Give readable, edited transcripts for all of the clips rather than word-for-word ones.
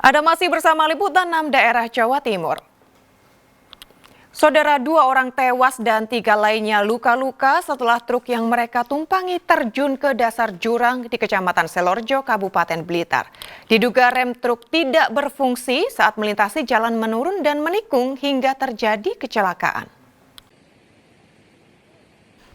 Ada masih bersama liputan 6 daerah Jawa Timur. Saudara, 2 orang tewas dan 3 lainnya luka-luka setelah truk yang mereka tumpangi terjun ke dasar jurang di Kecamatan Selorjo, Kabupaten Blitar. Diduga rem truk tidak berfungsi saat melintasi jalan menurun dan menikung hingga terjadi kecelakaan.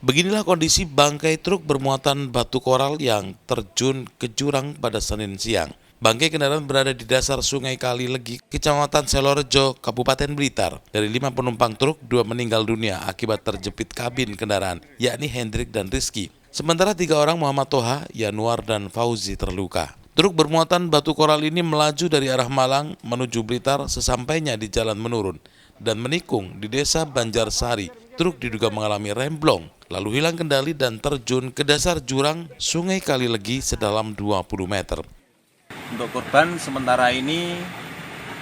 Beginilah kondisi bangkai truk bermuatan batu koral yang terjun ke jurang pada Senin siang. Bangkai kendaraan berada di dasar Sungai Kali Legi, Kecamatan Selorjo, Kabupaten Blitar. Dari 5 penumpang truk, 2 meninggal dunia akibat terjepit kabin kendaraan, yakni Hendrik dan Rizky. Sementara 3 orang Muhammad Toha, Yanuar, dan Fauzi terluka. Truk bermuatan batu koral ini melaju dari arah Malang menuju Blitar sesampainya di jalan menurun dan menikung di desa Banjarsari. Truk diduga mengalami remblong, lalu hilang kendali dan terjun ke dasar jurang Sungai Kali Legi sedalam 20 meter. Untuk korban sementara ini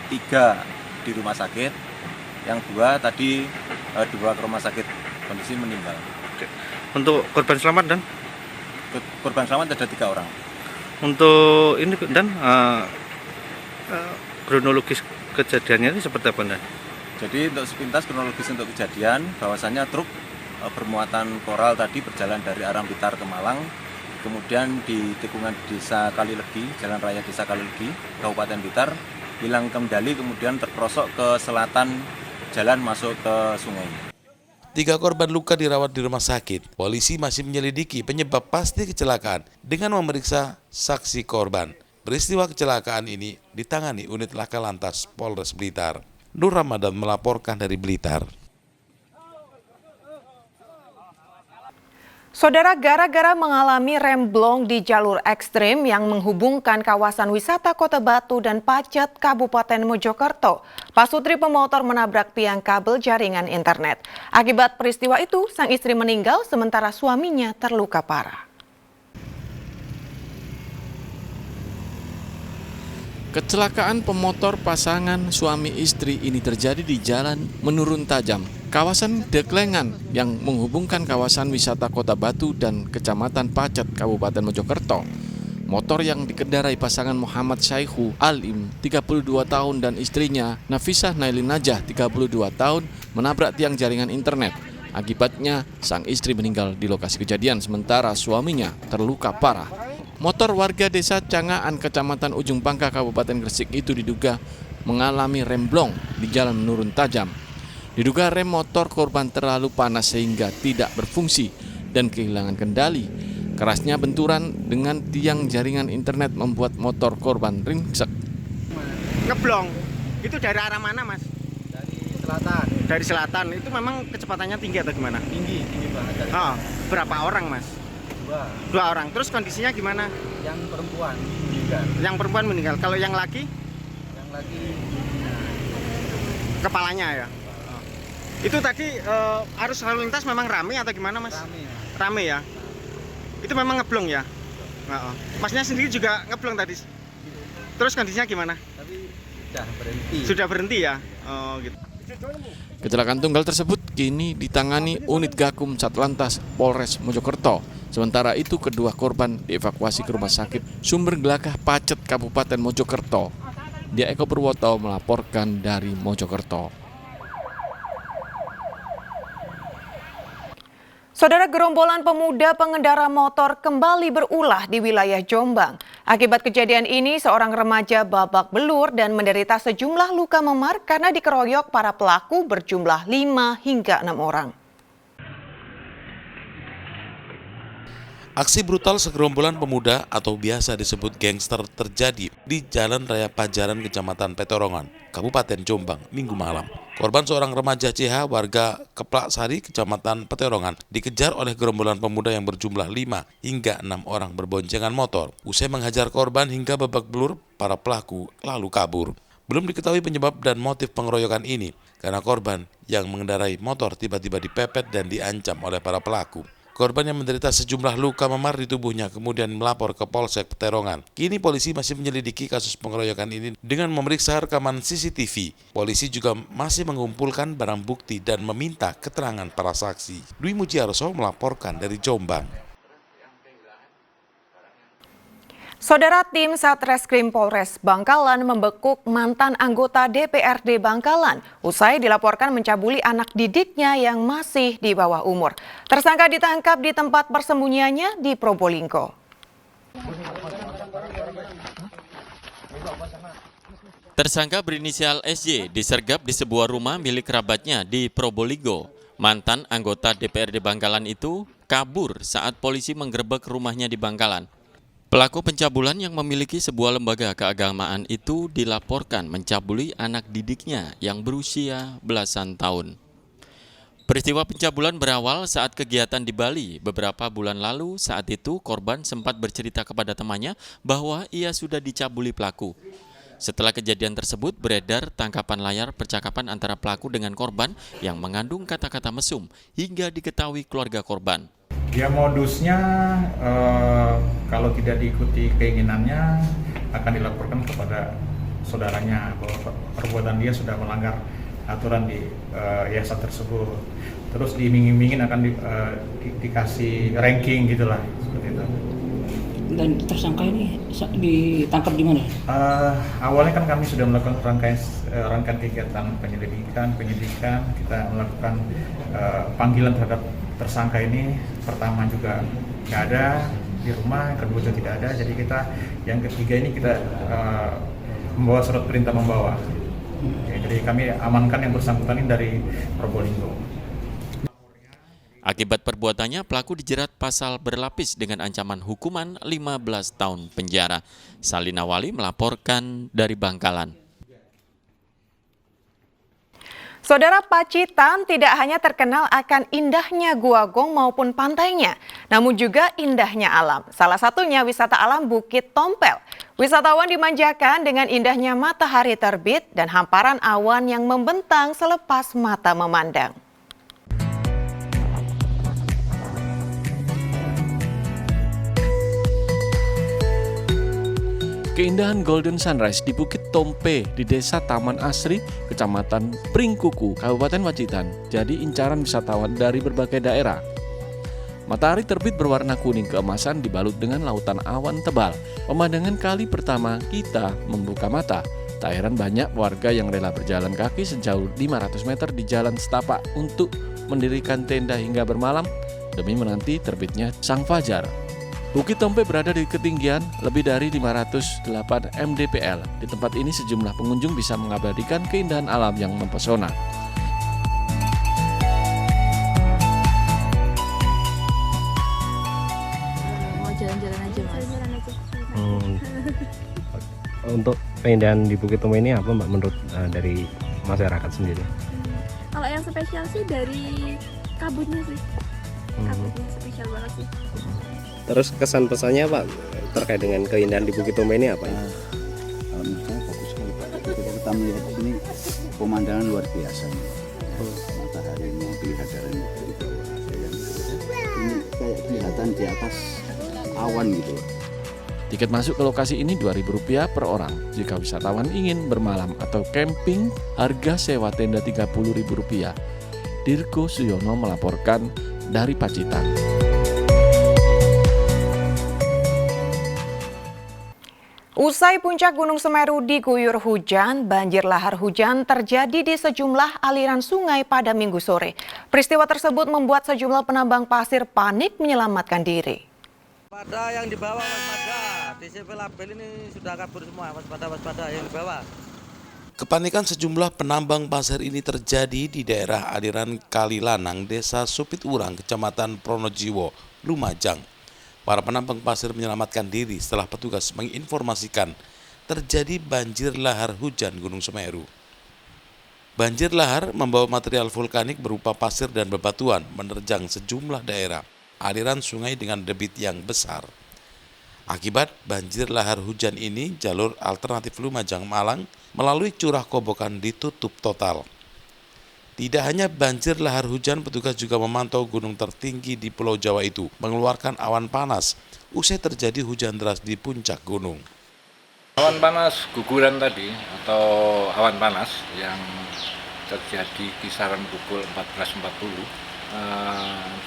3 di rumah sakit, yang 2 tadi dibawa ke rumah sakit kondisi meninggal. Oke. Untuk korban selamat dan? Korban selamat ada 3 orang. Untuk ini dan kronologis kejadiannya ini seperti apa dan? Jadi untuk sepintas kronologis untuk kejadian bahwasannya truk bermuatan koral tadi berjalan dari arah Blitar ke Malang. Kemudian di tikungan desa Kali Legi, Jalan Raya Desa Kali Legi, Kabupaten Blitar, hilang kendali kemudian terperosok ke selatan jalan masuk ke sungai. 3 korban luka dirawat di rumah sakit. Polisi masih menyelidiki penyebab pasti kecelakaan dengan memeriksa saksi korban. Peristiwa kecelakaan ini ditangani unit Laka Lantas Polres Blitar. Nur Ramadan melaporkan dari Blitar. Saudara, gara-gara mengalami remblong di jalur ekstrim yang menghubungkan kawasan wisata Kota Batu dan Pacet, Kabupaten Mojokerto, pasutri pemotor menabrak tiang kabel jaringan internet. Akibat peristiwa itu, sang istri meninggal sementara suaminya terluka parah. Kecelakaan pemotor pasangan suami istri ini terjadi di Jalan Menurun Tajam, kawasan Deklengan yang menghubungkan kawasan wisata Kota Batu dan Kecamatan Pacet, Kabupaten Mojokerto. Motor yang dikendarai pasangan Muhammad Syaihu Alim, 32 tahun, dan istrinya Nafisah Nailin Najah, 32 tahun, menabrak tiang jaringan internet. Akibatnya, sang istri meninggal di lokasi kejadian, sementara suaminya terluka parah. Motor warga desa Cangaan, Kecamatan Ujung Pangka, Kabupaten Gresik itu diduga mengalami remblong di jalan menurun tajam. Diduga rem motor korban terlalu panas sehingga tidak berfungsi dan kehilangan kendali. Kerasnya benturan dengan tiang jaringan internet membuat motor korban ringsek. Ngeblong, itu dari arah mana, Mas? Dari selatan. Dari selatan, itu memang kecepatannya tinggi atau gimana? Tinggi banget. Oh, berapa orang, Mas? 2 orang. Terus kondisinya gimana? Yang perempuan meninggal. Yang perempuan meninggal. Kalau yang laki? Yang laki Kepalanya ya. Itu tadi arus lalu lintas memang rame atau gimana, Mas? rame ya. Rame ya. Itu memang ngeblong ya. Masnya sendiri juga ngeblong tadi. Terus kondisinya gimana? Tapi sudah berhenti. Sudah berhenti ya. Oh, gitu. Kecelakaan tunggal tersebut kini ditangani unit Gakum Satlantas Polres Mojokerto. Sementara itu kedua korban dievakuasi ke Rumah Sakit Sumber Gelagah Pacet, Kabupaten Mojokerto. Dia Eko Purwoto melaporkan dari Mojokerto. Saudara, gerombolan pemuda pengendara motor kembali berulah di wilayah Jombang. Akibat kejadian ini, seorang remaja babak belur dan menderita sejumlah luka memar karena dikeroyok para pelaku berjumlah 5 hingga 6 orang. Aksi brutal segerombolan pemuda atau biasa disebut gangster terjadi di Jalan Raya Pajaran, Kecamatan Petorongan, Kabupaten Jombang, Minggu malam. Korban seorang remaja CH warga Keplak Sari, Kecamatan Petorongan, dikejar oleh gerombolan pemuda yang berjumlah 5 hingga 6 orang berboncengan motor. Usai menghajar korban hingga babak belur, para pelaku lalu kabur. Belum diketahui penyebab dan motif pengeroyokan ini, karena korban yang mengendarai motor tiba-tiba dipepet dan diancam oleh para pelaku. Korban yang menderita sejumlah luka memar di tubuhnya kemudian melapor ke Polsek Petorongan. Kini polisi masih menyelidiki kasus pengeroyokan ini dengan memeriksa rekaman CCTV. Polisi juga masih mengumpulkan barang bukti dan meminta keterangan para saksi. Dwi Mujiarso melaporkan dari Jombang. Saudara tim Satreskrim Polres Bangkalan membekuk mantan anggota DPRD Bangkalan usai dilaporkan mencabuli anak didiknya yang masih di bawah umur. Tersangka ditangkap di tempat persembunyiannya di Probolinggo. Tersangka berinisial SY disergap di sebuah rumah milik kerabatnya di Probolinggo. Mantan anggota DPRD Bangkalan itu kabur saat polisi menggerebek rumahnya di Bangkalan. Pelaku pencabulan yang memiliki sebuah lembaga keagamaan itu dilaporkan mencabuli anak didiknya yang berusia belasan tahun. Peristiwa pencabulan berawal saat kegiatan di Bali beberapa bulan lalu. Saat itu korban sempat bercerita kepada temannya bahwa ia sudah dicabuli pelaku. Setelah kejadian tersebut beredar tangkapan layar percakapan antara pelaku dengan korban yang mengandung kata-kata mesum hingga diketahui keluarga korban. Dia modusnya kalau tidak diikuti keinginannya akan dilaporkan kepada saudaranya bahwa perbuatan dia sudah melanggar aturan di yayasan tersebut. Terus diiming-imingin akan dikasih ranking gitulah seperti itu. Dan tersangka ini ditangkap di mana? Awalnya kan kami sudah melakukan rangkaian kegiatan penyidikan. Kita melakukan panggilan terhadap tersangka ini. Pertama juga nggak ada di rumah, kedua juga tidak ada. Jadi yang ketiga ini kita membawa surat perintah membawa. Jadi kami amankan yang bersangkutan ini dari Probolinggo. Akibat perbuatannya, pelaku dijerat pasal berlapis dengan ancaman hukuman 15 tahun penjara. Salina Wali melaporkan dari Bangkalan. Saudara, Pacitan tidak hanya terkenal akan indahnya Gua Gong maupun pantainya, namun juga indahnya alam. Salah satunya wisata alam Bukit Tompel. Wisatawan dimanjakan dengan indahnya matahari terbit dan hamparan awan yang membentang selepas mata memandang. Keindahan Golden Sunrise di Bukit Tompe di Desa Taman Asri, Kecamatan Pringkuku, Kabupaten Pacitan, jadi incaran wisatawan dari berbagai daerah. Matahari terbit berwarna kuning keemasan dibalut dengan lautan awan tebal. Pemandangan kali pertama kita membuka mata. Tak heran banyak warga yang rela berjalan kaki sejauh 500 meter di jalan setapak untuk mendirikan tenda hingga bermalam demi menanti terbitnya sang fajar. Bukit Tompe berada di ketinggian lebih dari 508 mdpl. Di tempat ini sejumlah pengunjung bisa mengabadikan keindahan alam yang mempesona. Mau jalan-jalan aja, Mas. Untuk keindahan di Bukit Tompe ini apa Mbak menurut dari masyarakat sendiri? Kalau yang spesial sih dari kabutnya sih. Kabutnya spesial banget sih. Terus kesan pesannya Pak terkait dengan keindahan di Bukit Tompe ini apa? Menurut saya bagus sekali Pak. Kita melihat di sini pemandangan luar biasa. Mataharinya dilihat dari bawah. Ini kayak kelihatan di atas awan gitu. Tiket masuk ke lokasi ini Rp2.000 per orang. Jika wisatawan ingin bermalam atau camping, harga sewa tenda Rp30.000. Dirgo Suyono melaporkan dari Pacitan. Usai puncak Gunung Semeru diguyur hujan, banjir lahar hujan terjadi di sejumlah aliran sungai pada Minggu sore. Peristiwa tersebut membuat sejumlah penambang pasir panik menyelamatkan diri. Waspada yang di bawah, waspada. Di CV label ini sudah kabur semua, waspada yang di bawah. Kepanikan sejumlah penambang pasir ini terjadi di daerah aliran Kali Lanang, Desa Supiturang, Kecamatan Pronojiwo, Lumajang. Para penambang pasir menyelamatkan diri setelah petugas menginformasikan terjadi banjir lahar hujan Gunung Semeru. Banjir lahar membawa material vulkanik berupa pasir dan bebatuan menerjang sejumlah daerah aliran sungai dengan debit yang besar. Akibat banjir lahar hujan ini, jalur alternatif Lumajang-Malang melalui Curah Kobokan ditutup total. Tidak hanya banjir lahar hujan, petugas juga memantau gunung tertinggi di Pulau Jawa itu mengeluarkan awan panas usai terjadi hujan deras di puncak gunung. Awan panas guguran tadi atau awan panas yang terjadi kisaran pukul 14.40.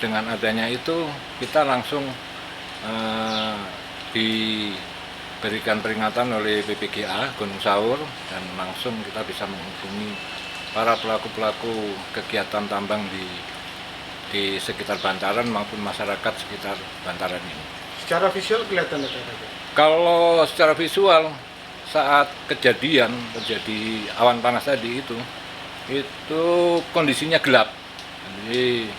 Dengan adanya itu kita langsung diberikan peringatan oleh BPGA Gunung Sawur dan langsung kita bisa menghubungi para pelaku-pelaku kegiatan tambang di sekitar bantaran maupun masyarakat sekitar bantaran ini. Secara visual kelihatan itu? Kalau secara visual saat terjadi awan panas tadi itu kondisinya gelap. Jadi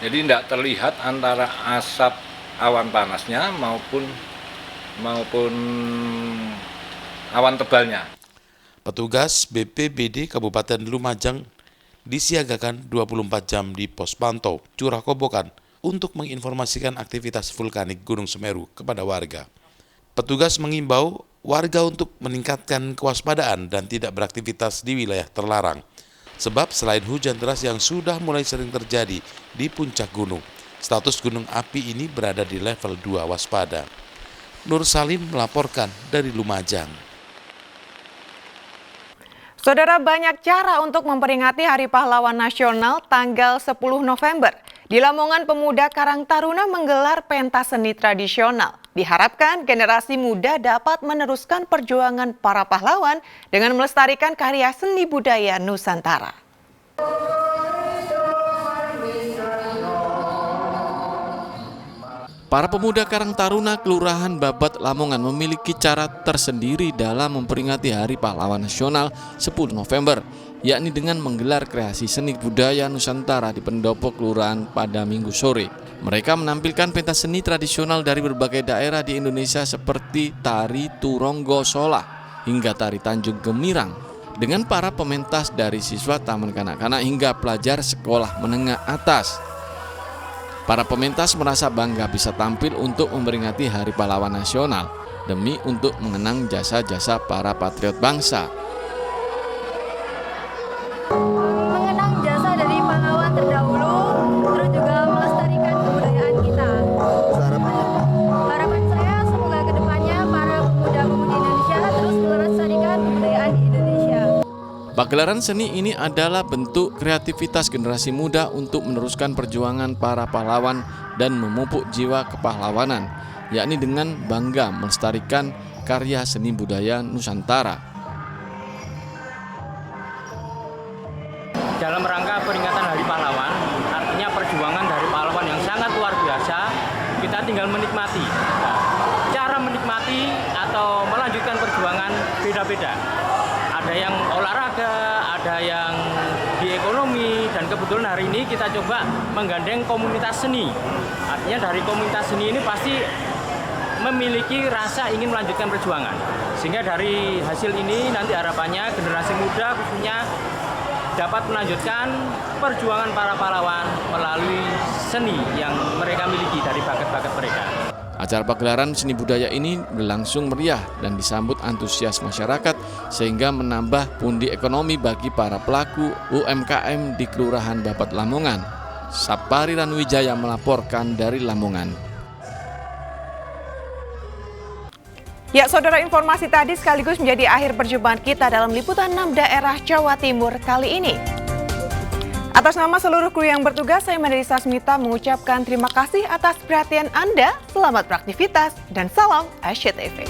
tidak terlihat antara asap awan panasnya maupun awan tebalnya. Petugas BPBD Kabupaten Lumajang disiagakan 24 jam di pos pantau Curah Kobokan untuk menginformasikan aktivitas vulkanik Gunung Semeru kepada warga. Petugas mengimbau warga untuk meningkatkan kewaspadaan dan tidak beraktivitas di wilayah terlarang. Sebab selain hujan deras yang sudah mulai sering terjadi di puncak gunung, status gunung api ini berada di level 2 waspada. Nur Salim melaporkan dari Lumajang. Saudara, banyak cara untuk memperingati Hari Pahlawan Nasional tanggal 10 November. Di Lamongan, pemuda Karang Taruna menggelar pentas seni tradisional. Diharapkan generasi muda dapat meneruskan perjuangan para pahlawan dengan melestarikan karya seni budaya Nusantara. Para pemuda Karang Taruna Kelurahan Babat, Lamongan memiliki cara tersendiri dalam memperingati Hari Pahlawan Nasional 10 November, yakni dengan menggelar kreasi seni budaya Nusantara di pendopo kelurahan pada Minggu sore. Mereka menampilkan pentas seni tradisional dari berbagai daerah di Indonesia seperti tari Turonggo Solah hingga tari Tanjung Gemirang dengan para pementas dari siswa taman kanak-kanak hingga pelajar sekolah menengah atas. Para pementas merasa bangga bisa tampil untuk memperingati Hari Pahlawan Nasional demi untuk mengenang jasa-jasa para patriot bangsa. Mengenang jasa dari pahlawan terdahulu, terus juga melestarikan kebudayaan kita. Harapan saya semoga kedepannya para pemuda-pemudi Indonesia terus melestarikan kebudayaan di Indonesia. Pagelaran seni ini adalah bentuk kreativitas generasi muda untuk meneruskan perjuangan para pahlawan dan memupuk jiwa kepahlawanan, yakni dengan bangga melestarikan karya seni budaya Nusantara. Dalam rangka peringatan Hari Pahlawan, artinya perjuangan dari pahlawan yang sangat luar biasa, kita tinggal menikmati. Cara menikmati atau melanjutkan perjuangan beda-beda. Ada yang olahraga, ada yang di ekonomi, dan kebetulan hari ini kita coba menggandeng komunitas seni. Artinya dari komunitas seni ini pasti memiliki rasa ingin melanjutkan perjuangan. Sehingga dari hasil ini nanti harapannya generasi muda khususnya dapat melanjutkan perjuangan para pahlawan melalui seni yang mereka miliki dari bakat-bakat mereka. Acara pagelaran seni budaya ini berlangsung meriah dan disambut antusias masyarakat sehingga menambah pundi ekonomi bagi para pelaku UMKM di Kelurahan Babat, Lamongan. Sapari Ranwijaya melaporkan dari Lamongan. Ya, saudara, informasi tadi sekaligus menjadi akhir perjumpaan kita dalam liputan 6 daerah Jawa Timur kali ini. Atas nama seluruh kru yang bertugas, saya Melisa Smita mengucapkan terima kasih atas perhatian Anda. Selamat beraktivitas dan salam SCTV.